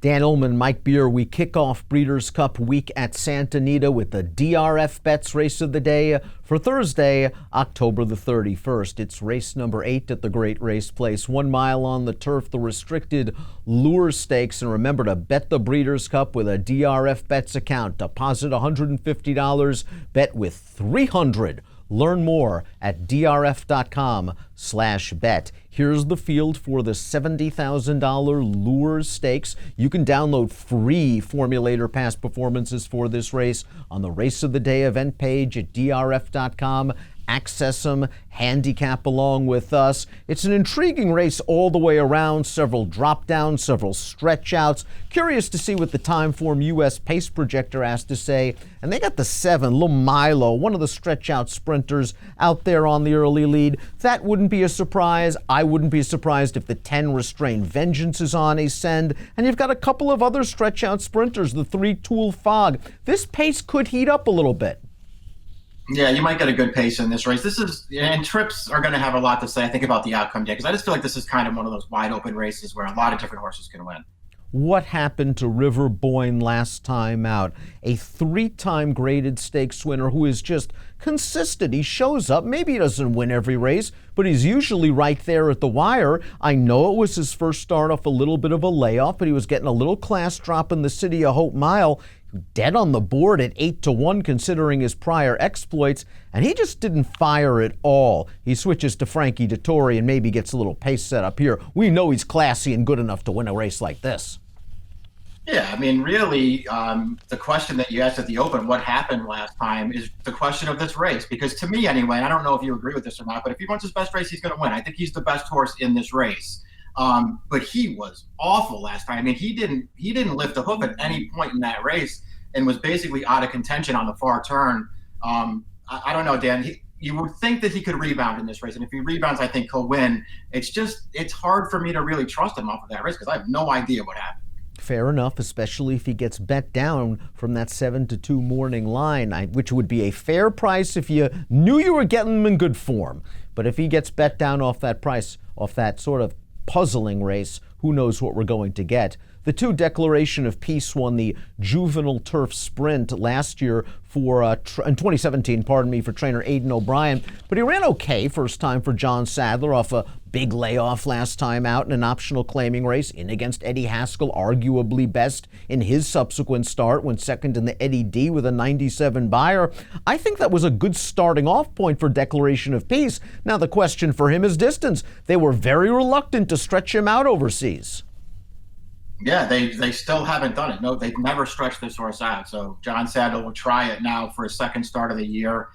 Dan Illman, Mike Beer. We kick off Breeders' Cup week at Santa Anita with the DRFBets race of the day for Thursday, October the 31st. It's race number 8 at the Great Race Place. 1 mile on the turf, the restricted lure stakes. And remember to bet the Breeders' Cup with a DRFBets account. Deposit $150, bet with $300. Learn more at drf.com/bet. Here's the field for the $70,000 Lure Stakes. You can download free Formulator past performances for this race on the Race of the Day event page at drf.com. Access them, handicap along with us. It's an intriguing race all the way around. Several drop downs, several stretch outs. Curious to see what the Timeform US Pace Projector has to say. And they got the 7, Little Milo, one of the stretch out sprinters out there on the early lead. That wouldn't be a surprise. I wouldn't be surprised if the 10 Restrained Vengeance is on a send. And you've got a couple of other stretch out sprinters, the 3 Tool Fog. This pace could heat up a little bit. Yeah, you might get a good pace in this race. And trips are going to have a lot to say, I think, about the outcome, because I just feel like this is kind of one of those wide open races where a lot of different horses can win. What happened to River Boyne last time out? A 3-time graded stakes winner who is just consistent. He shows up. Maybe he doesn't win every race, but he's usually right there at the wire. I know it was his first start off a little bit of a layoff, but he was getting a little class drop in the City of Hope Mile. Dead on the board at 8-1 considering his prior exploits, and he just didn't fire at all. He switches to Frankie Dettori and maybe gets a little pace set up here. We know he's classy and good enough to win a race like this. Yeah, I mean, really, the question that you asked at the Open, what happened last time, is the question of this race. Because to me, anyway, I don't know if you agree with this or not, but if he runs his best race, he's going to win. I think he's the best horse in this race. But he was awful last time. I mean, he didn't lift a hoof at any point in that race and was basically out of contention on the far turn. I don't know, Dan. You would think that he could rebound in this race, and if he rebounds, I think he'll win. It's hard for me to really trust him off of that race because I have no idea what happened. Fair enough, especially if he gets bet down from that 7-2 morning line, which would be a fair price if you knew you were getting him in good form. But if he gets bet down off that price, off that sort of puzzling race, who knows what we're going to get. The 2 Declaration of Peace won the Juvenile Turf Sprint last year in 2017, for trainer Aidan O'Brien. But he ran okay first time for John Sadler off a big layoff last time out in an optional claiming race in against Eddie Haskell, arguably best in his subsequent start, went second in the Eddie D with a 97 buyer. I think that was a good starting off point for Declaration of Peace. Now the question for him is distance. They were very reluctant to stretch him out overseas. Yeah, they still haven't done it. No, they've never stretched this horse out. So John Sadler will try it now for his second start of the year.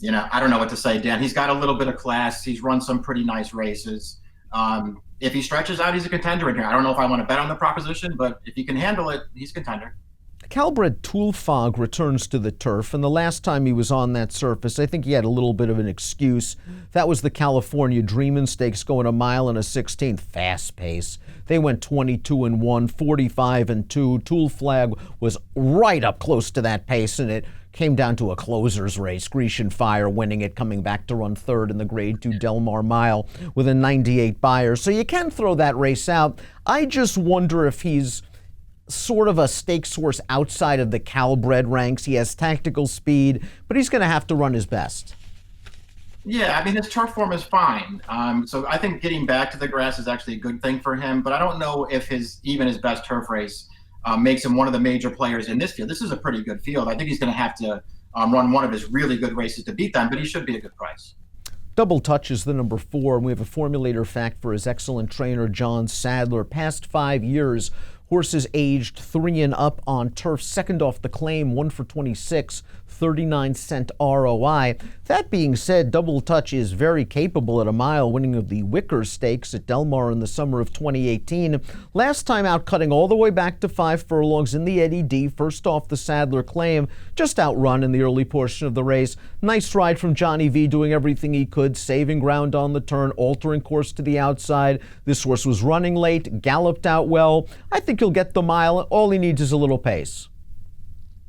You know, I don't know what to say, Dan. He's got a little bit of class. He's run some pretty nice races. If he stretches out, he's a contender in here. I don't know if I want to bet on the proposition, but if he can handle it, he's a contender. Calbred Tool Fog returns to the turf, and the last time he was on that surface, I think he had a little bit of an excuse. That was the California Dreamin' Stakes, going 1 mile and a 16th, fast pace. They went 22-1, 45-2. Tool Flag was right up close to that pace, and it came down to a closer's race. Grecian Fire winning it, coming back to run third in the Grade 2 Del Mar Mile with a 98 buyer. So you can throw that race out. I just wonder if he's sort of a stakes horse outside of the Calbred ranks. He has tactical speed, but he's going to have to run his best. Yeah, I mean, his turf form is fine. So I think getting back to the grass is actually a good thing for him, but I don't know if even his best turf race makes him one of the major players in this field. This is a pretty good field. I think he's going to have to run one of his really good races to beat them, but he should be a good price. Double Touch is the number 4, and we have a formulator fact for his excellent trainer, John Sadler. Past 5 years, horses aged 3 and up on turf, second off the claim, 1 for 26, 39-cent ROI. That being said, Double Touch is very capable at 1 mile, winning of the Wicker Stakes at Del Mar in the summer of 2018. Last time out, cutting all the way back to 5 furlongs in the Eddie D, first off the Sadler claim, just outrun in the early portion of the race. Nice ride from Johnny V, doing everything he could, saving ground on the turn, altering course to the outside. This horse was running late, galloped out well. I think he'll get the mile. All he needs is a little pace.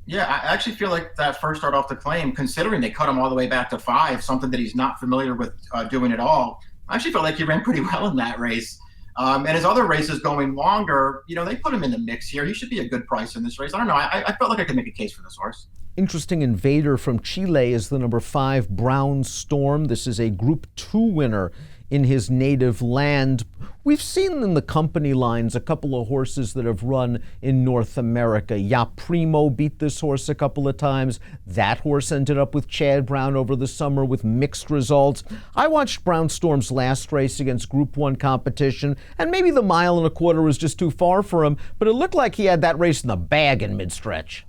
Yeah, I actually feel like that first start off the claim, considering they cut him all the way back to 5, something that he's not familiar with doing at all, I actually felt like he ran pretty well in that race. And his other races going longer, they put him in the mix here. He should be a good price in this race. I don't know. I felt like I could make a case for this horse. Interesting invader from Chile is the number 5 Brown Storm. This is a Group 2 winner in his native land. We've seen in the company lines a couple of horses that have run in North America. Ya Primo beat this horse a couple of times. That horse ended up with Chad Brown over the summer with mixed results. I watched Brown Storm's last race against Group 1 competition, and maybe the 1.25 miles was just too far for him, but it looked like he had that race in the bag in mid-stretch.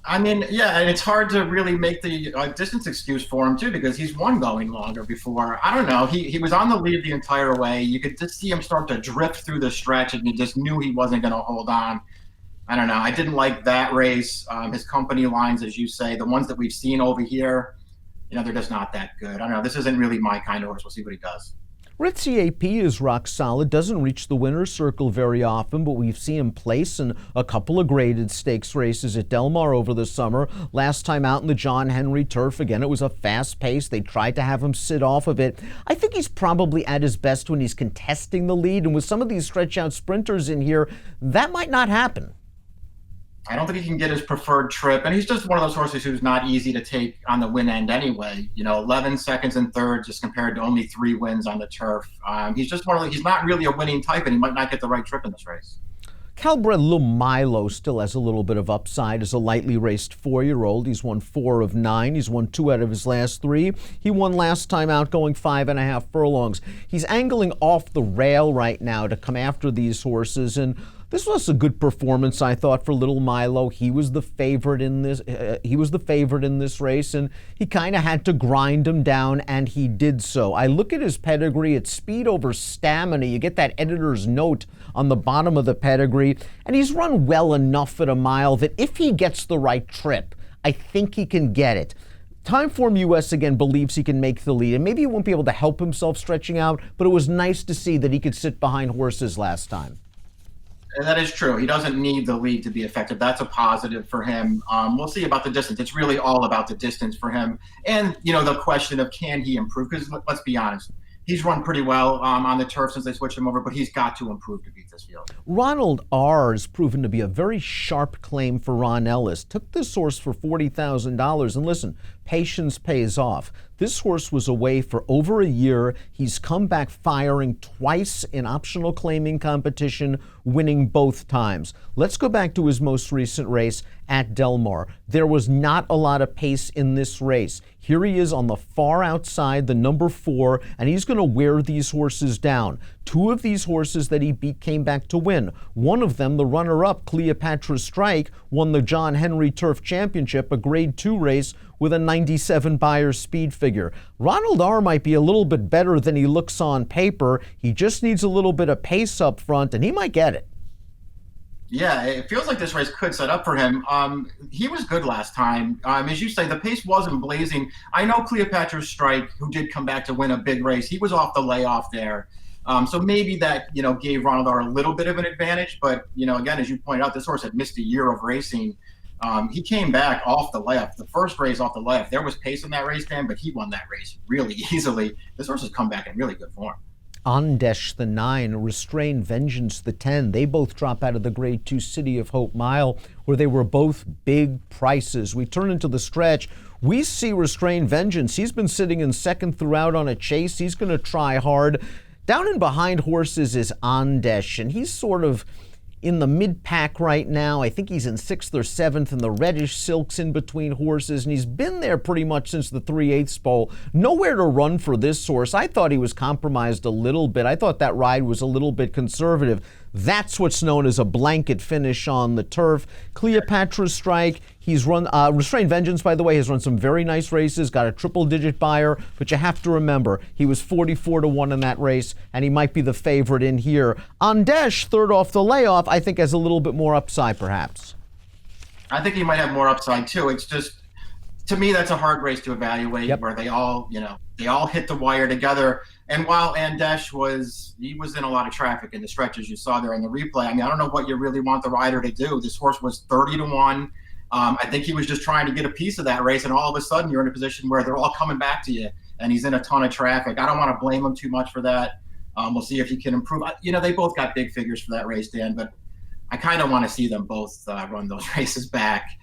I mean, yeah, and it's hard to really make the distance excuse for him, too, because he's won going longer before. I don't know. He was on the lead the entire way. You could just see him start to drift through the stretch, and you just knew he wasn't going to hold on. I don't know. I didn't like that race. His company lines, as you say, the ones that we've seen over here, they're just not that good. I don't know. This isn't really my kind of horse. We'll see what he does. Ritzy AP is rock solid, doesn't reach the winner's circle very often, but we've seen him place in a couple of graded stakes races at Del Mar over the summer. Last time out in the John Henry Turf, again, it was a fast pace. They tried to have him sit off of it. I think he's probably at his best when he's contesting the lead, and with some of these stretch-out sprinters in here, that might not happen. I don't think he can get his preferred trip, and he's just one of those horses who's not easy to take on the win end anyway. 11 seconds and third just compared to only 3 wins on the turf. He's just he's not really a winning type, and he might not get the right trip in this race. Calbred Lil Milo still has a little bit of upside as a lightly raced 4-year-old. He's won 4 of 9. He's won 2 out of his last 3. He won last time out going 5.5 furlongs. He's angling off the rail right now to come after these horses, and this was a good performance, I thought, for Little Milo. He was the favorite in this. Race, and he kind of had to grind him down, and he did so. I look at his pedigree. It's speed over stamina. You get that editor's note on the bottom of the pedigree, and he's run well enough at a mile that if he gets the right trip, I think he can get it. Timeform US again believes he can make the lead, and maybe he won't be able to help himself stretching out, but it was nice to see that he could sit behind horses last time. And that is true. He doesn't need the lead to be effective. That's a positive for him. We'll see about the distance. It's really all about the distance for him. And, the question of can he improve? Because let's be honest, he's run pretty well on the turf since they switched him over, but he's got to improve to beat this field. Ronald R. has proven to be a very sharp claim for Ron Ellis. Took this horse for $40,000, and listen, patience pays off. This horse was away for over a year. He's come back firing twice in optional claiming competition, winning both times. Let's go back to his most recent race at Del Mar. There was not a lot of pace in this race. Here he is on the far outside, the number 4, and he's going to wear these horses down. 2 of these horses that he beat came back to win. One of them, the runner-up, Cleopatra Strike, won the John Henry Turf Championship, a Grade 2 race with a 97 Beyers speed figure. Ronald R. might be a little bit better than he looks on paper. He just needs a little bit of pace up front, and he might get it. Yeah, it feels like this race could set up for him. He was good last time. As you say, the pace wasn't blazing. I know Cleopatra Strike, who did come back to win a big race, he was off the layoff there. So maybe that, gave Ronald R. a little bit of an advantage. But, again, as you pointed out, this horse had missed a year of racing. He came back off the layoff. The first race off the layoff, there was pace in that race, man, but he won that race really easily. This horse has come back in really good form. Andesh, the 9, Restrained Vengeance, the 10. They both drop out of the Grade 2 City of Hope Mile, where they were both big prices. We turn into the stretch. We see Restrained Vengeance. He's been sitting in second throughout on a chase. He's going to try hard. Down in behind horses is Andesh, and he's sort of in the mid-pack right now. I think he's in 6th or 7th, and the reddish silks in between horses, and he's been there pretty much since the 3/8 pole. Nowhere to run for this horse. I thought he was compromised a little bit. I thought that ride was a little bit conservative. That's what's known as a blanket finish on the turf. Cleopatra Strike, he's run, Restrained Vengeance, by the way, has run some very nice races, got a triple-digit buyer, but you have to remember, he was 44-1 in that race, and he might be the favorite in here. Andesh, third off the layoff, I think has a little bit more upside, perhaps. I think he might have more upside, too. It's just, to me, that's a hard race to evaluate, where they all, they all hit the wire together. And while Andesh was in a lot of traffic in the stretches you saw there in the replay, I mean, I don't know what you really want the rider to do. This horse was 30-1. I think he was just trying to get a piece of that race, and all of a sudden you're in a position where they're all coming back to you, and he's in a ton of traffic. I don't want to blame him too much for that. We'll see if he can improve. They both got big figures for that race, Dan, but I kind of want to see them both run those races back,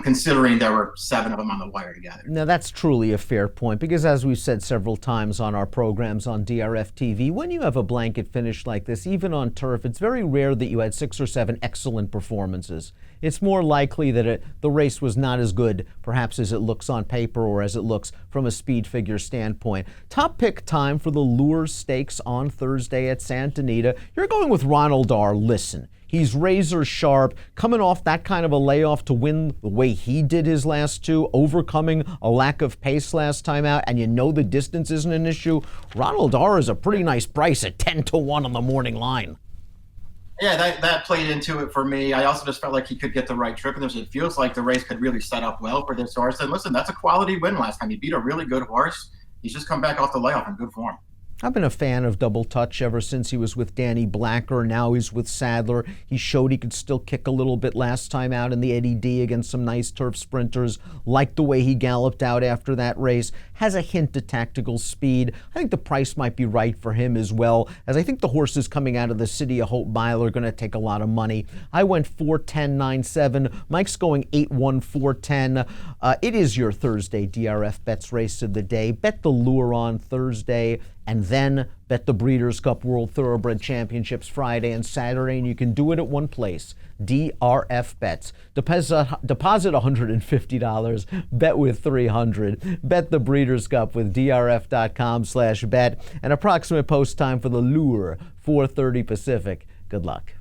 considering there were 7 of them on the wire together. Now, that's truly a fair point, because as we've said several times on our programs on DRFTV, when you have a blanket finish like this, even on turf, it's very rare that you had 6 or 7 excellent performances. It's more likely that the race was not as good, perhaps, as it looks on paper or as it looks from a speed figure standpoint. Top pick time for the Lure Stakes on Thursday at Santa Anita. You're going with Ronald R. Listen. He's razor sharp, coming off that kind of a layoff to win the way he did his last 2, overcoming a lack of pace last time out, and the distance isn't an issue. Ronald R. is a pretty nice price at 10-1 on the morning line. Yeah, that played into it for me. I also just felt like he could get the right trip, and it feels like the race could really set up well for this horse. And listen, that's a quality win last time. He beat a really good horse. He's just come back off the layoff in good form. I've been a fan of Double Touch ever since he was with Danny Blacker. Now he's with Sadler. He showed he could still kick a little bit last time out in the Eddie D against some nice turf sprinters. Liked the way he galloped out after that race. Has a hint of tactical speed. I think the price might be right for him as well, as I think the horses coming out of the City of Hope Mile are going to take a lot of money. I went 4-10-9-7. Mike's going 8-1-4-10. It is your Thursday DRF Bets race of the day. Bet the Lure on Thursday, and then bet the Breeders' Cup World Thoroughbred Championships Friday and Saturday, and you can do it at one place, DRFBets. Deposit $150, bet with $300. Bet the Breeders' Cup with drf.com/bet. And approximate post time for the Lure, 4:30 Pacific. Good luck.